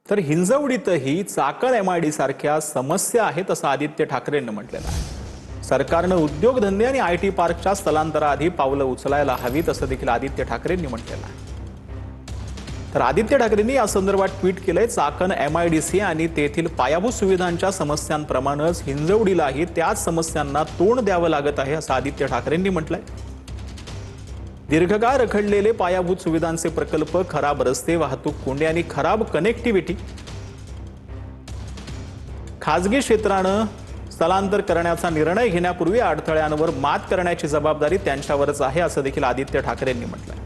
तर हिंजवडीतही चाकण एमआयडी सारख्या समस्या आहेत असं आदित्य ठाकरेंनी म्हटलेलं आहे। सरकारनं उद्योगधंदे आणि आयटी पार्कच्या स्थलांतराआधी पावलं उचलायला हवीत असं देखील आदित्य ठाकरेंनी म्हटलेलं आहे। तर आदित्य ठाकरेंनी या संदर्भात ट्विट केलंय, चाकण एमआयडीसी आणि तेथील पायाभूत सुविधांच्या समस्यांप्रमाणेच हिंजवडीलाही त्याच समस्यांना तोंड द्यावं लागत आहे असं आदित्य ठाकरेंनी म्हटलंय। दीर्घकाळ रखडलेले पायाभूत सुविधांचे प्रकल्प, खराब रस्ते, वाहतूक कोंडी आणि खराब कनेक्टिव्हिटी, खासगी क्षेत्रानं स्थलांतर करण्याचा निर्णय घेण्यापूर्वी अडथळ्यांवर मात करण्याची जबाबदारी त्यांच्यावरच आहे असं देखील आदित्य ठाकरेंनी म्हटलंय।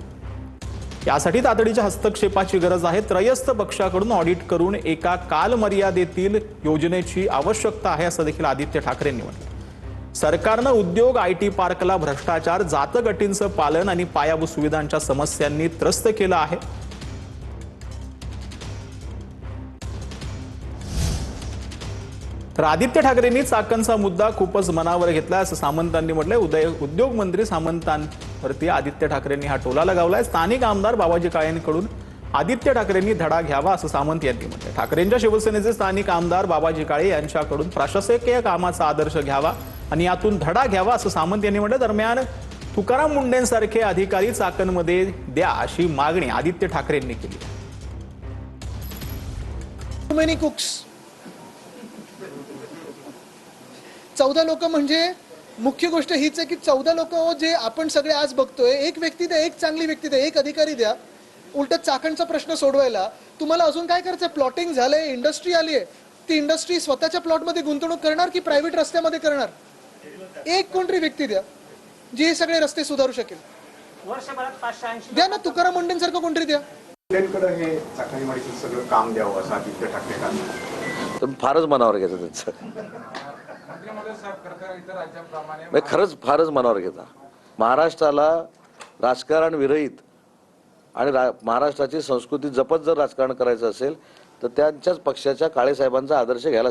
यासाठी तातडीच्या हस्तक्षेपाची गरज आहे। त्रयस्थ पक्षाकडून ऑडिट करून एका कालमर्यादेतील योजनेची आवश्यकता आहे असं देखील आदित्य ठाकरेंनी म्हटलं। सरकारनं उद्योग, आयटी पार्कला भ्रष्टाचार, जातगटींचं पालन आणि पायाभूत सुविधांच्या समस्यांनी त्रस्त केलं आहे। तर आदित्य ठाकरेंनी चाकणचा मुद्दा खूपच मनावर घेतला असं सामंतांनी म्हटलंय। उद्योग मंत्री सामंतांवरती आदित्य ठाकरेंनी हा टोला लगावलाय। स्थानिक आमदार बाबाजी काळेंकडून आदित्य ठाकरेंनी धडा घ्यावा असं सामंत यांनी म्हटलंय। ठाकरेंच्या शिवसेनेचे स्थानिक आमदार बाबाजी काळे यांच्याकडून प्रशासकीय कामाचा आदर्श घ्यावा आणि यातून धडा घ्यावा असं सामंत यांनी म्हटलं। दरम्यान तुकाराम मुंडेंसारखे अधिकारी चाकणमध्ये द्या अशी मागणी आदित्य ठाकरेंनी केली। मेनी कुक्स 14 लोक म्हणजे मुख्य गोष्ट हीच आहे की 14 लोक जे आपण सगळे आज बघतोय, एक व्यक्ती द्या, एक चांगली व्यक्ती द्या, एक अधिकारी द्या। उलट चाकणचा प्रश्न सोडवायला तुम्हाला अजून काय करायचं? प्लॉटिंग झालंय, इंडस्ट्री आली आहे, ती इंडस्ट्री स्वतःच्या प्लॉटमध्ये गुंतवणूक करणार की प्रायव्हेट रस्त्यामध्ये करणार? एक कोणतरी व्यक्ती द्या जी हे सगळे रस्ते सुधारू शकेल। वर्षभरात 580 द्या ना, तुकाराम मुंडेंसारखं कोणतरी द्या। त्यांकडे हे चाकण एमआयडीसीचं सगळं काम द्यावं असं आदित्य ठाकरे तर फारच मनावर घेतात त्यांचं, खरंच फारच मनावर घेता। महाराष्ट्राला राजकारण विरहित आणि महाराष्ट्राची संस्कृती जपत जर राजकारण करायचं असेल तर त्यांच्याच पक्षाच्या काळे साहेबांचा आदर्श घ्यायला